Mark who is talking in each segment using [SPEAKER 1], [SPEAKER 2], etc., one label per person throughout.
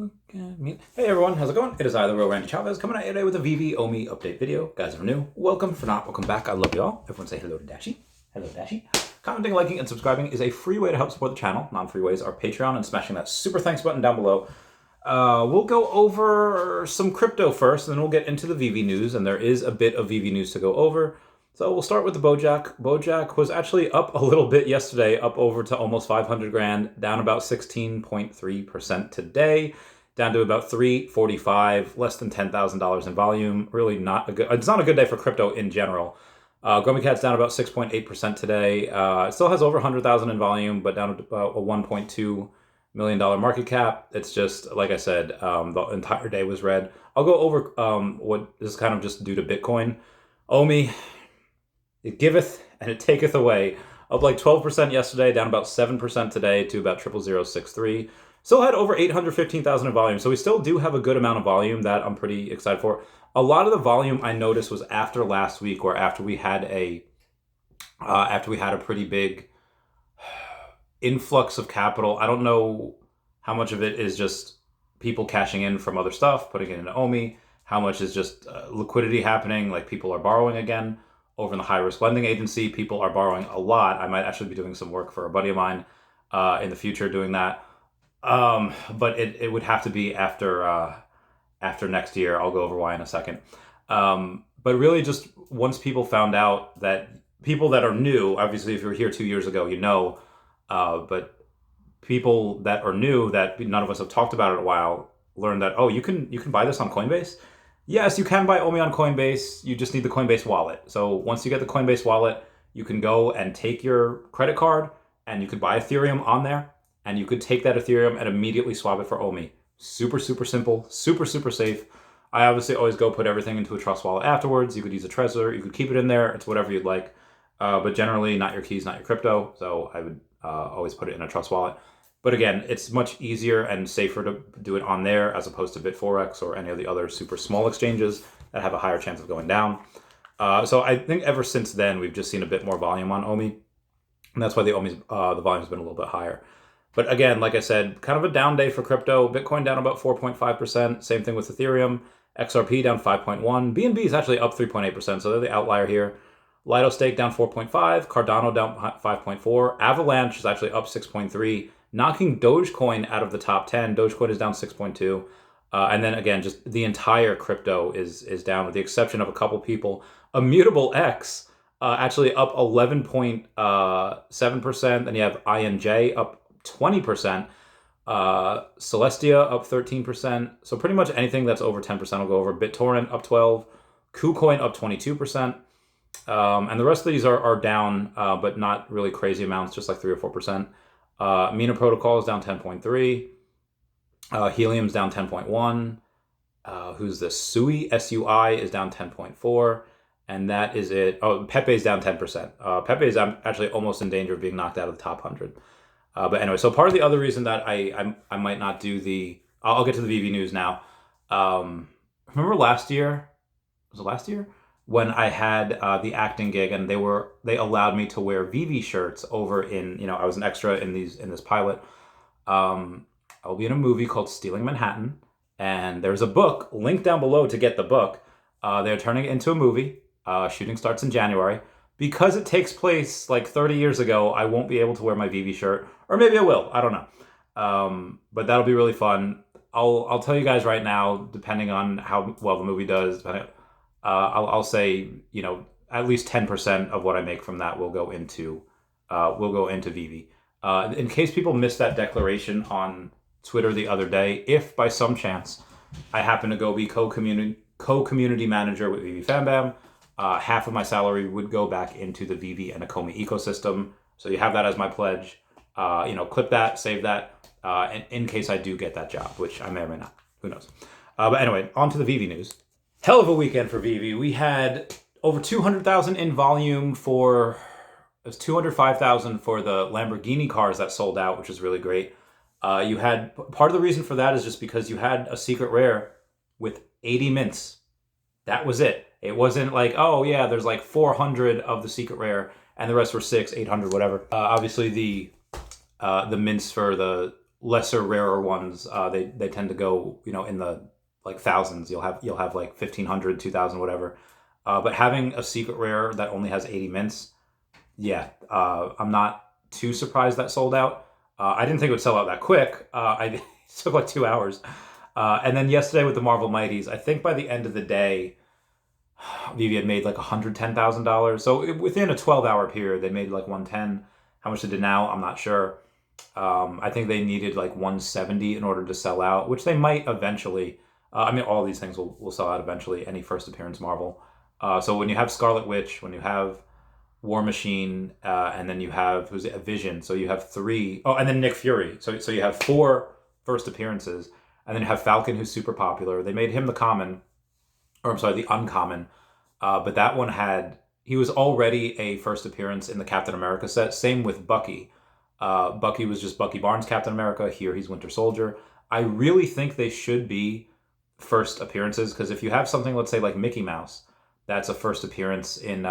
[SPEAKER 1] Look at me. Hey everyone, how's it going? It is I, the real Randy Chavez, coming at you today with a Veve OMI update video. Guys, if you're new, welcome. For not, welcome back. I love you all. Everyone say hello to Dashi. Hello, Dashi. Commenting, liking, and subscribing is a free way to help support the channel. Non-free ways are Patreon and smashing that super thanks button down below. We'll go over some crypto first, and then we'll get into the Veve news, and there is a bit of Veve news to go over. So we'll start with the Bojack. Bojack was actually up a little bit yesterday, up over to almost 500 grand, down about 16.3% today, down to about 345, less than $10,000 in volume. Really not a good, it's not a good day for crypto in general. Grumpycat's down about 6.8% today. It still has over 100,000 in volume, but down to about a $1.2 million market cap. It's just, like I said, the entire day was red. I'll go over what this is kind of just due to Bitcoin. OMI, it giveth and it taketh away. Up like 12% yesterday, down about 7% today to about 0.0063. Still had over 815,000 in volume, so we still do have a good amount of volume that I'm pretty excited for. A lot of the volume I noticed was after last week, or after we had a pretty big influx of capital. I don't know how much of it is just people cashing in from other stuff, putting it into OMI. How much is just liquidity happening, like people are borrowing again. Over in the high-risk lending agency, people are borrowing a lot. I might actually be doing some work for a buddy of mine in the future doing that. But it would have to be after next year. I'll go over why in a second. But really just once people found out that people that are new, obviously if you were here 2 years ago, you know, but people that are new that none of us have talked about in a while learned that, oh, you can buy this on Coinbase. Yes, you can buy OMI on Coinbase. You just need the Coinbase wallet. So once you get the Coinbase wallet, you can go and take your credit card and you could buy Ethereum on there, and you could take that Ethereum and immediately swap it for OMI. Super, super simple, super, super safe. I obviously always go put everything into a trust wallet afterwards. You could use a Trezor, you could keep it in there. It's whatever you'd like. But generally not your keys, not your crypto. So I would always put it in a trust wallet. But again, it's much easier and safer to do it on there as opposed to BitForex or any of the other super small exchanges that have a higher chance of going down. So I think ever since then, we've just seen a bit more volume on OMI. And that's why the volume's been a little bit higher. But again, like I said, kind of a down day for crypto. Bitcoin down about 4.5%. Same thing with Ethereum. XRP down 5.1%. BNB is actually up 3.8%, so they're the outlier here. Lido Stake down 4.5%. Cardano down 5.4%. Avalanche is actually up 6.3%. Knocking Dogecoin out of the top 10. Dogecoin is down 6.2%. And then again, just the entire crypto is down with the exception of a couple people. Immutable X actually up 11.7%. Then you have INJ up 20%. Celestia up 13%. So pretty much anything that's over 10% will go over. BitTorrent up 12%. KuCoin up 22%. And the rest of these are down, but not really crazy amounts, just like 3 or 4%. Mina Protocol is down 10.3. Helium's down 10.1. Who's this? Sui, S-U-I, is down 10.4. And that is it. Oh, Pepe's down 10%. Pepe is actually almost in danger of being knocked out of the top 100. But anyway, so part of the other reason that I might not do the... I'll get to the Veve news now. Remember last year? Was it last year? When I had the acting gig and they allowed me to wear Veve shirts over in, I was an extra in this pilot. I'll be in a movie called Stealing Manhattan, and there's a book, link down below to get the book. They're turning it into a movie. Shooting starts in January. Because it takes place like 30 years ago, I won't be able to wear my Veve shirt, or maybe I will, I don't know. But that'll be really fun. I'll tell you guys right now, depending on how well the movie does, I'll say, at least 10% of what I make from that will go into Veve. In case people missed that declaration on Twitter the other day, if by some chance I happen to go be co-community manager with Veve FamBam, half of my salary would go back into the Veve and Akomi ecosystem. So you have that as my pledge. Clip that, save that, in case I do get that job, which I may or may not. Who knows? But anyway, on to the Veve news. Hell of a weekend for Veve. We had over 200,000 in volume for... It was 205,000 for the Lamborghini cars that sold out, which is really great. You had... Part of the reason for that is just because you had a secret rare with 80 mints. That was it. It wasn't like, oh yeah, there's like 400 of the secret rare and the rest were 600, 800, whatever. Obviously the mints for the lesser, rarer ones, they tend to go, in the like thousands. You'll have like 1,500, 2,000, whatever. But having a secret rare that only has 80 mints, yeah, I'm not too surprised that sold out. I didn't think it would sell out that quick. It took like 2 hours. And then yesterday with the Marvel Mighties, I think by the end of the day, Veve had made like $110,000. So within a 12-hour period, they made like 110. How much they did now, I'm not sure. I think they needed like 170 in order to sell out, which they might eventually. All these things will sell out eventually, any first appearance Marvel. So when you have Scarlet Witch, when you have War Machine, and then you have Vision. So you have 3. Oh, and then Nick Fury. So you have 4 first appearances, and then you have Falcon, who's super popular. They made him the common, or I'm sorry, the uncommon. But that one he was already a first appearance in the Captain America set. Same with Bucky. Bucky was just Bucky Barnes, Captain America. Here he's Winter Soldier. I really think they should be first appearances, because if you have something, let's say like Mickey Mouse, that's a first appearance in.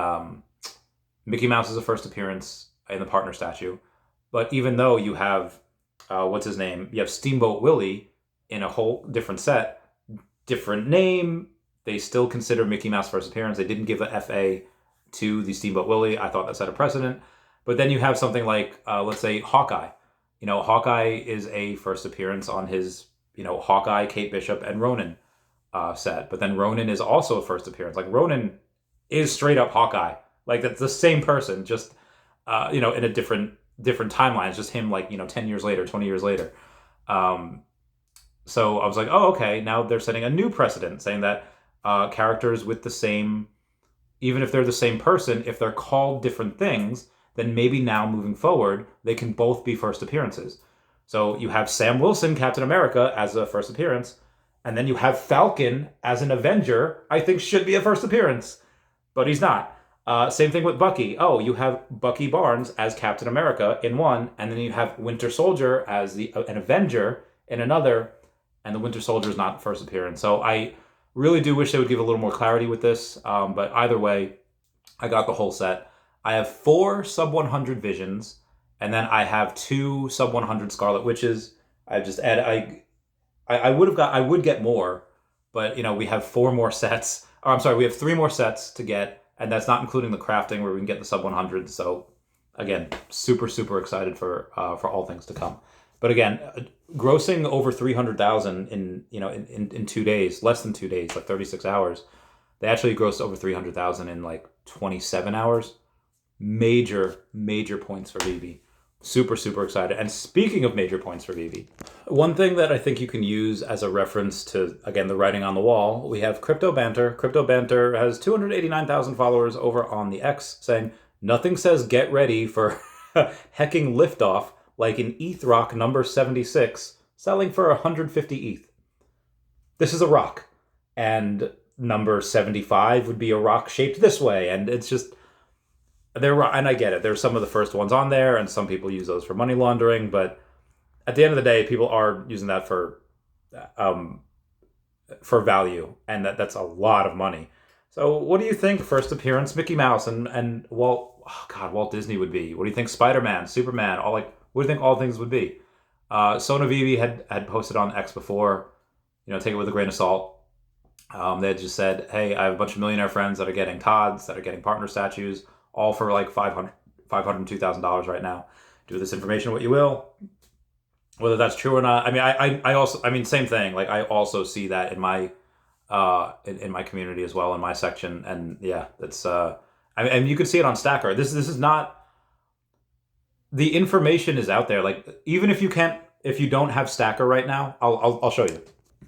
[SPEAKER 1] Mickey Mouse is a first appearance in the partner statue. But even though you have, what's his name? You have Steamboat Willie in a whole different set, different name. They still consider Mickey Mouse first appearance. They didn't give the FA to the Steamboat Willie. I thought that set a precedent. But then you have something like, let's say, Hawkeye. Hawkeye is a first appearance on his, Hawkeye, Kate Bishop, and Ronin set. But then Ronin is also a first appearance. Like, Ronin is straight up Hawkeye. Like, that's the same person, just, in a different timeline. It's just him, like, 10 years later, 20 years later. So I was like, oh, okay, now they're setting a new precedent, saying that characters with the same, even if they're the same person, if they're called different things, then maybe now moving forward, they can both be first appearances. So you have Sam Wilson, Captain America, as a first appearance, and then you have Falcon as an Avenger, I think should be a first appearance, but he's not. Same thing with Bucky. Oh, you have Bucky Barnes as Captain America in one, and then you have Winter Soldier as an Avenger in another, and the Winter Soldier is not first appearance. So I really do wish they would give a little more clarity with this, but either way, I got the whole set. I have 4 sub 100 Visions, and then I have 2 sub 100 Scarlet Witches. I just add, I would get more, but we have 4 more sets. Or I'm sorry, we have 3 more sets to get. And that's not including the crafting where we can get the sub 100. So again, super, super excited for all things to come. But again, grossing over 300,000 in 2 days, less than 2 days, like 36 hours. They actually grossed over 300,000 in like 27 hours. Major, major points for Veve. Super, super excited. And speaking of major points for Veve, one thing that I think you can use as a reference to, again, the writing on the wall, we have Crypto Banter. Crypto Banter has 289,000 followers over on the X, saying, nothing says get ready for hecking liftoff like an ETH rock number 76, selling for 150 ETH. This is a rock. And number 75 would be a rock shaped this way. And it's just... and I get it. There's some of the first ones on there, and some people use those for money laundering. But at the end of the day, people are using that for value, and that's a lot of money. So, what do you think first appearance Mickey Mouse and Walt Disney would be? What do you think Spider-Man, Superman, what do you think all things would be? Sona Veve had posted on X before. Take it with a grain of salt. They had just said, hey, I have a bunch of millionaire friends that are getting Todds, that are getting partner statues, all for like $502,000 right now. Do with this information what you will. Whether that's true or not, I also same thing. Like, I also see that in my in my community as well, in my section, and yeah, that's you can see it on Stacker. This is not, the information is out there. Like, even if you don't have Stacker right now, I'll show you.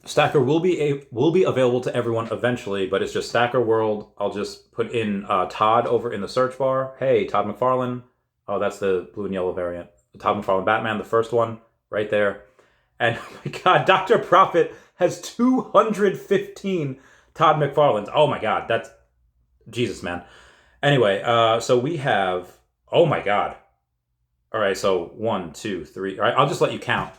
[SPEAKER 1] Stacker will be available to everyone eventually, but it's just Stacker World. I'll just put in Todd over in the search bar. Hey, Todd McFarlane. Oh, that's the blue and yellow variant. Todd McFarlane Batman, the first one, right there. And oh my God, Dr. Prophet has 215 Todd McFarlanes. Oh my God, that's Jesus, man. Anyway, so we have, oh my God. All right, so 1, 2, 3. All right, I'll just let you count.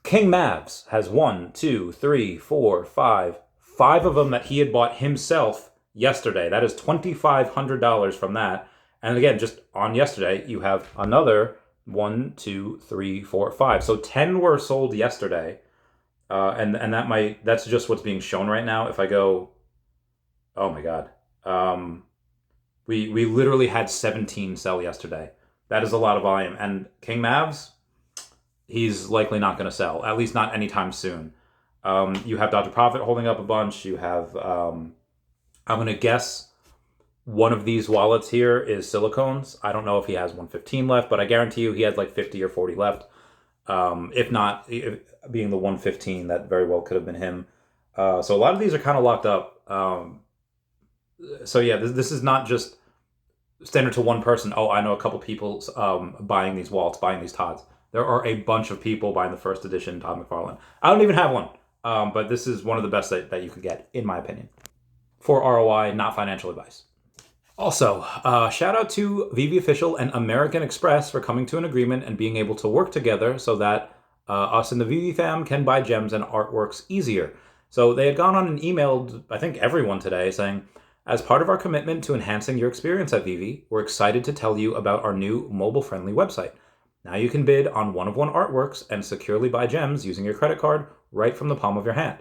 [SPEAKER 1] King Mavs has 1, 2, 3, 4, 5. 5 of them that he had bought himself yesterday. That is $2,500 from that. And again, just on yesterday, you have another 1, 2, 3, 4, 5. So 10 were sold yesterday. And that's just what's being shown right now. If I go, oh my God. We literally had 17 sell yesterday. That is a lot of volume. And King Mavs, he's likely not going to sell, at least not anytime soon. You have Dr. Profit holding up a bunch. You have, I'm going to guess one of these wallets here is Silicones. I don't know if he has 115 left, but I guarantee you he has like 50 or 40 left. If not, being the 115, that very well could have been him. So a lot of these are kind of locked up. So yeah, this is not just standard to one person. Oh, I know a couple people buying these wallets, buying these Todds. There are a bunch of people buying the first edition Todd McFarlane. I don't even have one, but this is one of the best that you could get, in my opinion. For ROI, not financial advice. Also, shout out to Veve Official and American Express for coming to an agreement and being able to work together so that us in the Veve fam can buy gems and artworks easier. So they had gone on and emailed, I think, everyone today saying, as part of our commitment to enhancing your experience at Veve, we're excited to tell you about our new mobile-friendly website. Now you can bid on one-of-one artworks and securely buy gems using your credit card right from the palm of your hand.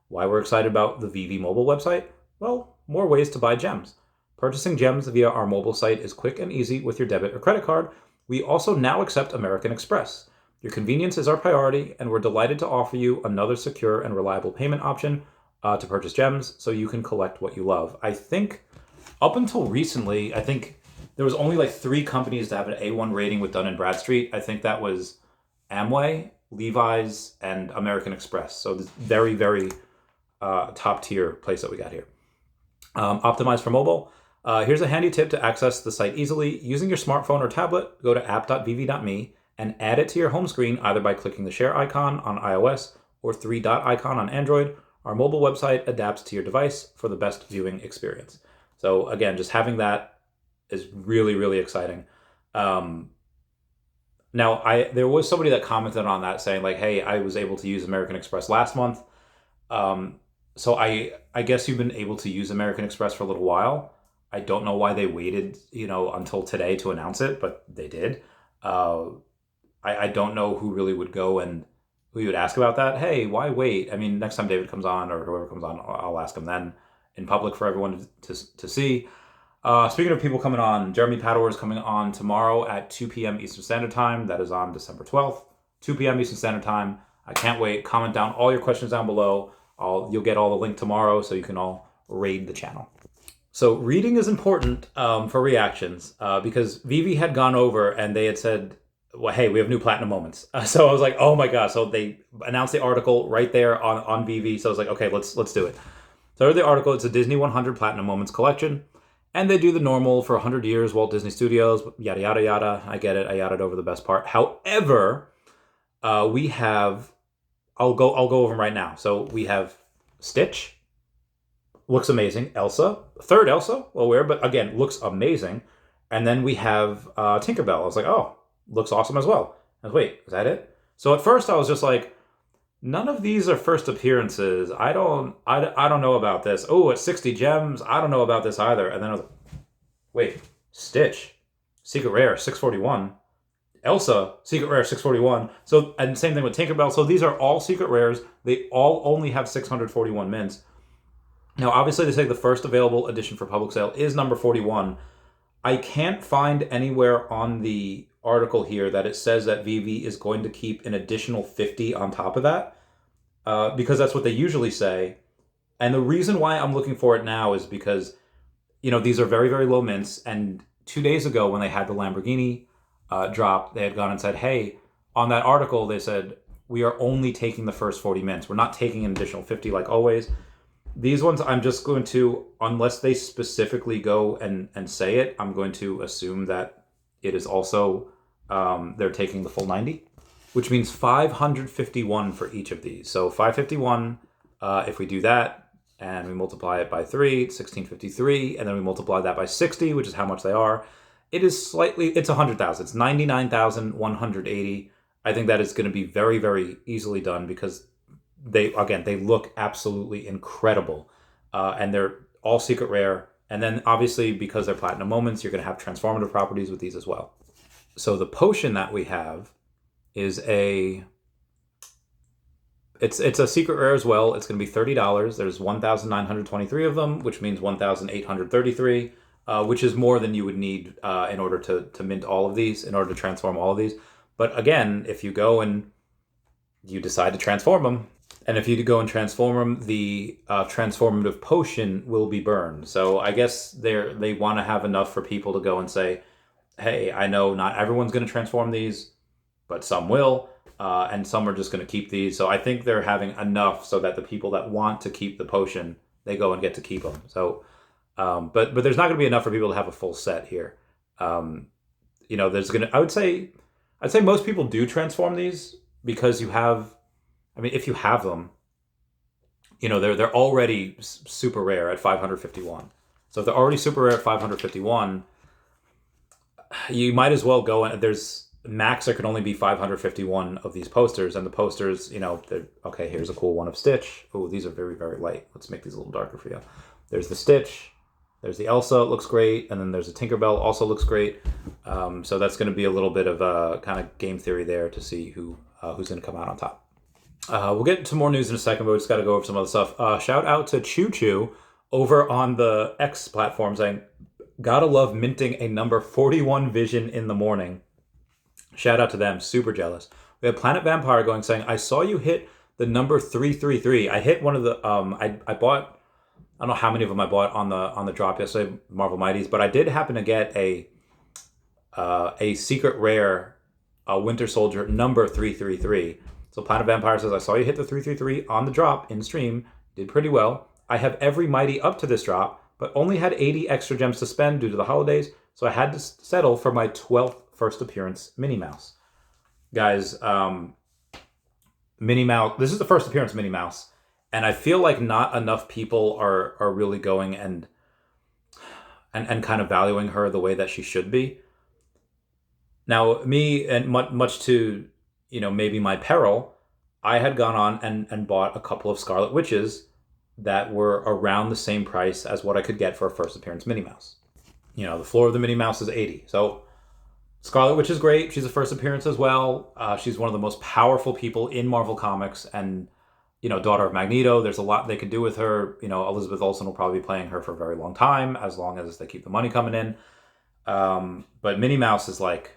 [SPEAKER 1] Why we're excited about the Veve mobile website? Well, more ways to buy gems. Purchasing gems via our mobile site is quick and easy with your debit or credit card. We also now accept American Express. Your convenience is our priority, and we're delighted to offer you another secure and reliable payment option to purchase gems so you can collect what you love. I think up until recently, I think there was only like 3 companies that have an A1 rating with Dun & Bradstreet. I think that was Amway, Levi's, and American Express. So this very, very top tier place that we got here. Optimized for mobile. Here's a handy tip to access the site easily. Using your smartphone or tablet, go to app.veve.me and add it to your home screen either by clicking the share icon on iOS or 3-dot icon on Android. Our mobile website adapts to your device for the best viewing experience. So again, just having that is really, really exciting. Now, there was somebody that commented on that saying like, hey, I was able to use American Express last month. So I guess you've been able to use American Express for a little while. I don't know why they waited, until today to announce it, but they did. I don't know who really would go and who you would ask about that. Hey, why wait? I mean, next time David comes on or whoever comes on, I'll ask him then in public for everyone to see. Speaking of people coming on, Jeremy Padour is coming on tomorrow at 2 p.m. Eastern Standard Time. That is on December 12th, 2 p.m. Eastern Standard Time. I can't wait. Comment down all your questions down below. You'll get all the link tomorrow so you can all raid the channel. So reading is important for reactions because Veve had gone over and they had said, well, hey, we have new platinum moments. So I was like, oh my God. So they announced the article right there on Veve. So I was like, okay, let's do it. So I read the article. It's a Disney 100 Platinum Moments collection. And they do the normal for 100 years, Walt Disney Studios, yada, yada, yada. I get it. I yadded over the best part. However, we have, I'll go over them right now. So we have Stitch. Looks amazing. Elsa. Third Elsa. Well, weird, but again, looks amazing. And then we have Tinkerbell. I was like, oh, looks awesome as well. I was, wait, is that it? So at first I was just like, none of these are first appearances. I don't know about this. Oh, it's 60 gems. I don't know about this either. And then I was like, wait, Stitch, Secret Rare, 641. Elsa, Secret Rare, 641. So, and same thing with Tinkerbell. So these are all Secret Rares. They all only have 641 mints. Now, obviously, they say the first available edition for public sale is number 41. I can't find anywhere on the article here that it says that Veve is going to keep an additional 50 on top of that, because that's what they usually say. And the reason why I'm looking for it now is because, these are very, very low mints. And 2 days ago when they had the Lamborghini drop, they had gone and said, hey, on that article, they said, we are only taking the first 40 mints. We're not taking an additional 50 like always. These ones, I'm just going to, unless they specifically go and say it, I'm going to assume that it is also, they're taking the full 90, which means 551 for each of these. So 551, if we do that, and we multiply it by 3, 1653, and then we multiply that by 60, which is how much they are, it's 100,000. It's 99,180. I think that is going to be very, very easily done because they look absolutely incredible, and they're all Secret Rare. And then obviously because they're platinum moments, you're going to have transformative properties with these as well. So the potion that we have is it's a secret rare as well. It's going to be $30. There's 1,923 of them, which means 1,833, which is more than you would need in order to mint all of these, in order to transform all of these. But again, if you go and you decide to transform them, and if you go and transform them, the transformative potion will be burned. So I guess they want to have enough for people to go and say, hey, I know not everyone's going to transform these, but some will. And some are just going to keep these. So I think they're having enough so that the people that want to keep the potion, they go and get to keep them. So, but there's not going to be enough for people to have a full set here. There's going to, I'd say most people do transform these because you have, I mean, if you have them, they're already super rare at 551. So if they're already super rare at 551, you might as well go and max there can only be 551 of these posters, and the posters, okay, here's a cool one of Stitch. Oh, these are very, very light. Let's make these a little darker for you. There's the Stitch, there's the Elsa, it looks great, and then there's a Tinkerbell, also looks great. So that's going to be a little bit of a kind of game theory there to see who's going to come out on top. We'll get into more news in a second, but we just got to go over some other stuff. Shout out to Choo Choo over on the X platform saying, gotta love minting a number 41 vision in the morning. Shout out to them. Super jealous. We have Planet Vampire going saying, I saw you hit the number 333. I hit one of the, I bought, I don't know how many of them I bought on the drop yesterday, Marvel Mighties, but I did happen to get a secret rare Winter Soldier number 333. So Planet Vampire says, I saw you hit the 333 on the drop in stream. Did pretty well. I have every Mighty up to this drop, but only had 80 extra gems to spend due to the holidays, so I had to settle for my 12th first appearance Minnie Mouse. Guys, Minnie Mouse, this is the first appearance Minnie Mouse, and I feel like not enough people are really going and kind of valuing her the way that she should be. Now, me, and much to, maybe my peril, I had gone on and bought a couple of Scarlet Witches that were around the same price as what I could get for a first appearance Minnie Mouse. The floor of the Minnie Mouse is 80. So Scarlet Witch is great. She's a first appearance as well. She's one of the most powerful people in Marvel Comics, and daughter of Magneto. There's a lot they could do with her. Elizabeth Olsen will probably be playing her for a very long time, as long as they keep the money coming in. But Minnie Mouse is like,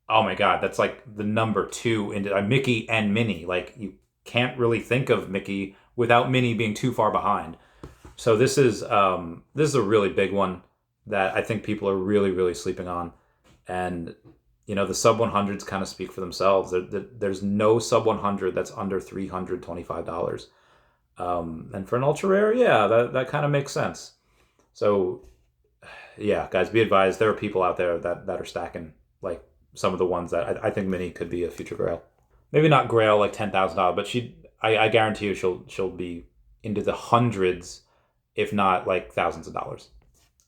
[SPEAKER 1] oh my god, that's like the number 2 in Mickey and Minnie. Like, you can't really think of Mickey without Minnie being too far behind. So this is a really big one that I think people are really, really sleeping on. And, the sub 100s kind of speak for themselves. There's no sub 100 that's under $325. And for an ultra rare, yeah, that kind of makes sense. So, yeah, guys, be advised, there are people out there that are stacking, like, some of the ones that I think Minnie could be a future grail. Maybe not grail like $10,000, but I guarantee you she'll be into the hundreds, if not like thousands of dollars.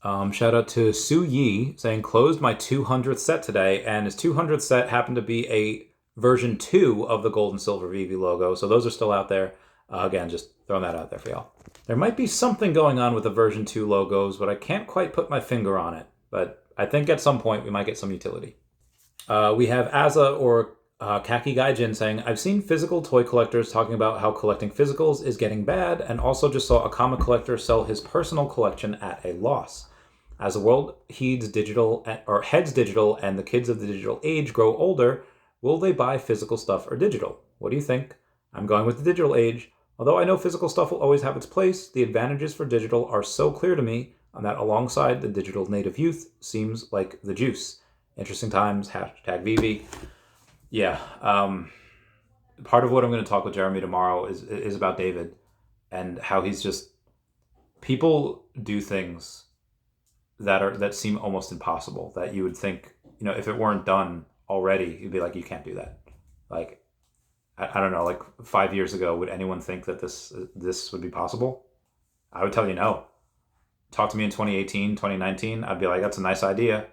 [SPEAKER 1] Shout out to Su Yi saying, closed my 200th set today, and his 200th set happened to be a version 2 of the gold and silver Veve logo. So those are still out there. Again, just throwing that out there for y'all. There might be something going on with the version 2 logos, but I can't quite put my finger on it. But I think at some point we might get some utility. We have Aza or Kaki Gaijin saying, I've seen physical toy collectors talking about how collecting physicals is getting bad, and also just saw a comic collector sell his personal collection at a loss. As the world heeds digital and the kids of the digital age grow older, will they buy physical stuff or digital? What do you think? I'm going with the digital age. Although I know physical stuff will always have its place, the advantages for digital are so clear to me, and that alongside the digital native youth seems like the juice. Interesting times, #Veve. Yeah. Part of what I'm going to talk with Jeremy tomorrow is about David and how he's just, people do things that seem almost impossible, that you would think, if it weren't done already, you'd be like, you can't do that. Like, I don't know, like 5 years ago, would anyone think that this would be possible? I would tell you no. Talk to me in 2018, 2019, I'd be like, that's a nice idea.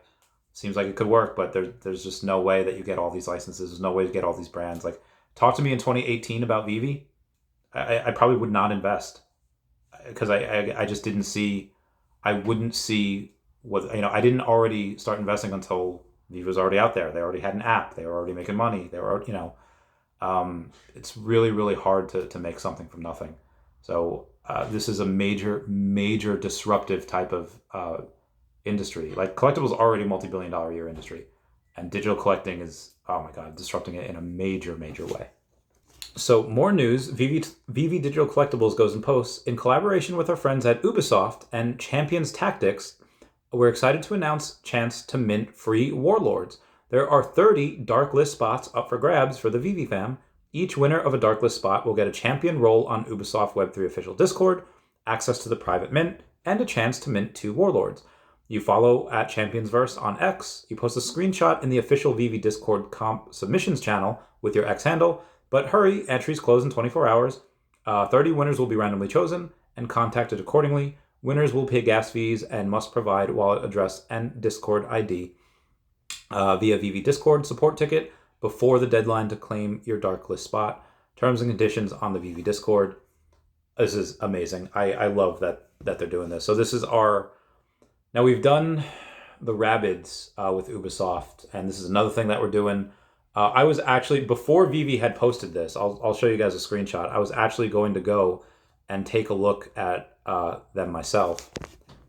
[SPEAKER 1] Seems like it could work, but there's just no way that you get all these licenses. There's no way to get all these brands. Like, talk to me in 2018 about Veve. I probably would not invest, because I just didn't see, I wouldn't see what, I didn't already start investing until Veve was already out there. They already had an app. They were already making money. They were, it's really, really hard to make something from nothing. So this is a major, major disruptive type of industry. Like collectibles are already multi-billion-dollar a year industry, and digital collecting is, oh my God, disrupting it in a major, major way. So more news, Veve Digital Collectibles goes and posts, in collaboration with our friends at Ubisoft and Champions Tactics, we're excited to announce chance to mint free Warlords. There are 30 dark list spots up for grabs for the Veve fam. Each winner of a dark list spot will get a champion role on Ubisoft Web3 official Discord, access to the private mint, and a chance to mint 2 Warlords. You follow at Championsverse on X, you post a screenshot in the official Veve Discord comp submissions channel with your X handle, but hurry, entries close in 24 hours. 30 winners will be randomly chosen and contacted accordingly. Winners will pay gas fees and must provide wallet address and Discord ID via Veve Discord support ticket before the deadline to claim your dark list spot. Terms and conditions on the Veve Discord. This is amazing. I love that they're doing this. So this is now we've done the Rabbids with Ubisoft, and this is another thing that we're doing. I was actually, before Veve had posted this, I'll show you guys a screenshot. I was actually going to go and take a look at them myself.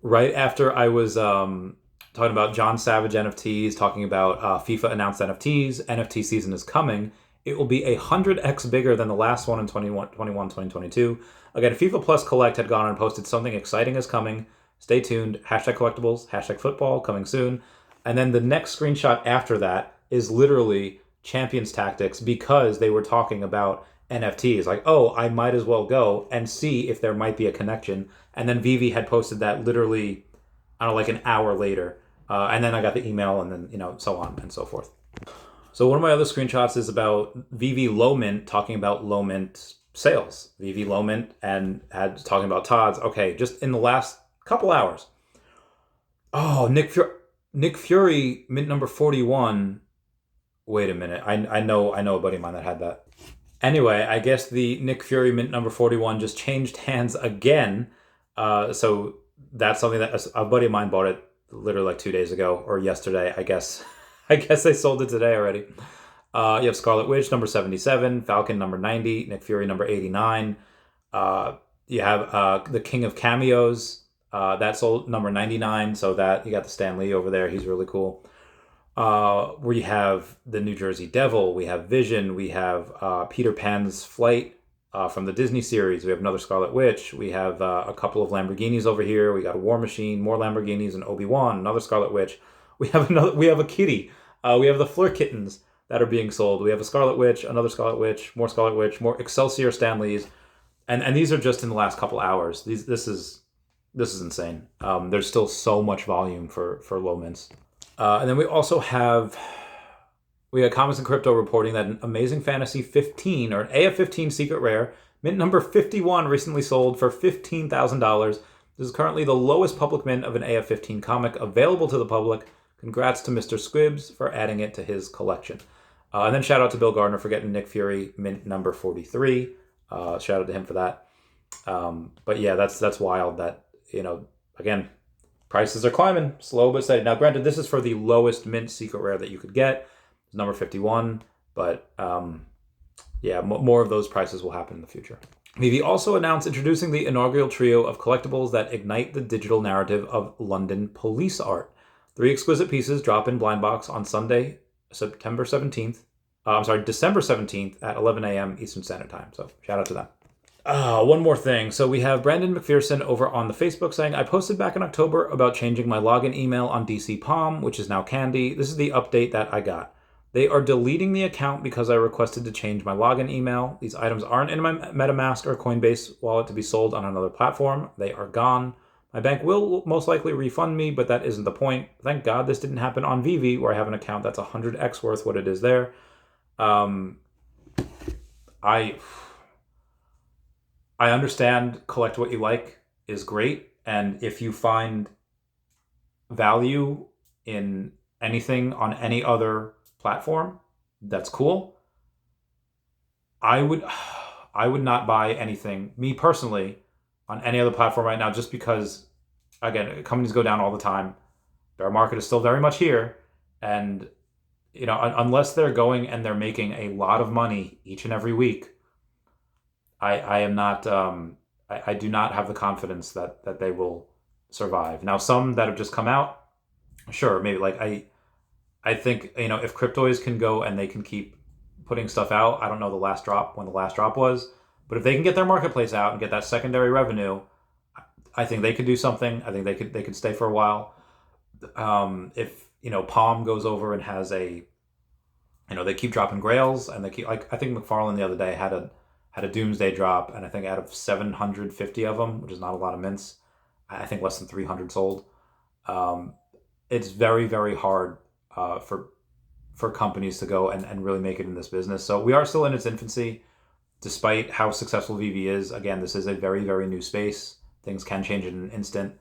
[SPEAKER 1] Right after I was talking about John Savage NFTs, talking about FIFA announced NFTs, NFT season is coming. It will be 100x bigger than the last one in 2022. Again, FIFA Plus Collect had gone and posted something exciting is coming. Stay tuned. #collectibles, #football coming soon. And then the next screenshot after that is literally Champions Tactics, because they were talking about NFTs. Like, oh, I might as well go and see if there might be a connection. And then Veve had posted that literally, I don't know, like an hour later. And then I got the email, and then, so on and so forth. So one of my other screenshots is about Veve Low Mint talking about Low Mint sales. Veve Low Mint and talking about Todd's. Okay, just in the last couple hours. Oh, Nick Fury, mint number 41. Wait a minute. I know a buddy of mine that had that. Anyway, I guess the Nick Fury mint number 41 just changed hands again. So that's something that a buddy of mine bought it literally like 2 days ago or yesterday, I guess. I guess they sold it today already. You have Scarlet Witch number 77, Falcon number 90, Nick Fury number 89. You have the King of Cameos. That sold number 99. So that you got the Stan Lee over there. He's really cool. We have the New Jersey Devil, we have Vision, we have Peter Pan's Flight from the Disney series, we have another Scarlet Witch, we have a couple of Lamborghinis over here, we got a War Machine, more Lamborghinis, and Obi-Wan, another Scarlet Witch. We have a kitty. We have the Fleur Kittens that are being sold. We have a Scarlet Witch, another Scarlet Witch, more Excelsior Stanleys, and these are just in the last couple hours. This is insane. There's still so much volume for low mints. And then we also have Comics and Crypto reporting that an Amazing Fantasy 15, or an AF15 secret rare, mint number 51, recently sold for $15,000. This is currently the lowest public mint of an AF15 comic available to the public. Congrats to Mr. Squibbs for adding it to his collection. And then shout out to Bill Gardner for getting Nick Fury mint number 43. Shout out to him for that. But yeah, that's wild that, again, prices are climbing, slow but steady. Now, granted, this is for the lowest mint secret rare that you could get. It's number 51, but more of those prices will happen in the future. Veve also announced introducing the inaugural trio of collectibles that ignite the digital narrative of London police art. 3 exquisite pieces drop in blind box on Sunday, December 17th at 11 a.m. Eastern Standard Time. So shout out to them. One more thing. So we have Brandon McPherson over on the Facebook saying, I posted back in October about changing my login email on DC Palm, which is now Candy. This is the update that I got. They are deleting the account because I requested to change my login email. These items aren't in my MetaMask or Coinbase wallet to be sold on another platform. They are gone. My bank will most likely refund me, but that isn't the point. Thank God this didn't happen on Veve, where I have an account that's 100x worth what it is there. I understand collect what you like is great, and if you find value in anything on any other platform, that's cool. I would not buy anything, me personally, on any other platform right now, just because, again, companies go down all the time. Bear market is still very much here, And, you know, unless they're going and they're making a lot of money each and every week, I am not, I do not have the confidence that they will survive. Now, some that have just come out, sure, maybe like I think, you know, if Cryptoids can go and they can keep putting stuff out, I don't know when the last drop was, but if they can get their marketplace out and get that secondary revenue, I think they could do something. I think they could stay for a while. If, you know, Palm goes over and has a, you know, they keep dropping grails and they keep, like, I think McFarlane the other day had a Doomsday drop, and I think out of 750 of them, which is not a lot of mints, I think less than 300 sold. It's very, very hard for companies to go and really make it in this business. So we are still in its infancy, despite how successful Veve is. Again, this is a very, very new space. Things can change in an instant.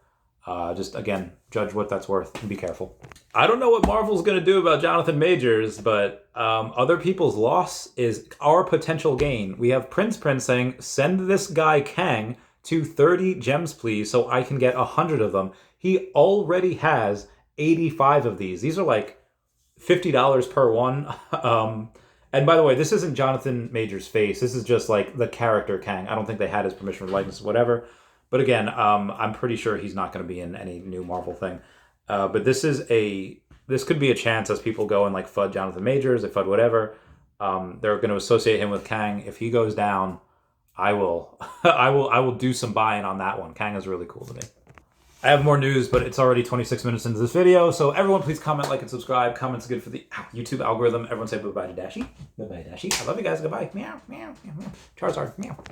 [SPEAKER 1] Just, again, judge what that's worth and be careful. I don't know what Marvel's going to do about Jonathan Majors, but other people's loss is our potential gain. We have Prince saying, send this guy Kang to 30 gems, please, so I can get 100 of them. He already has 85 of these. These are like $50 per one. And by the way, this isn't Jonathan Majors' face. This is just like the character Kang. I don't think they had his permission for likeness, whatever. But again, I'm pretty sure he's not going to be in any new Marvel thing. But this could be a chance as people go and like FUD Jonathan Majors, they FUD whatever. They're going to associate him with Kang. If he goes down, I will I will do some buying on that one. Kang is really cool to me. I have more news, but it's already 26 minutes into this video. So everyone, please comment, like, and subscribe. Comments good for the YouTube algorithm. Everyone say bye-bye to Dashie. Bye-bye, Dashie. I love you guys. Goodbye. Meow, meow, meow, meow. Charizard. Meow.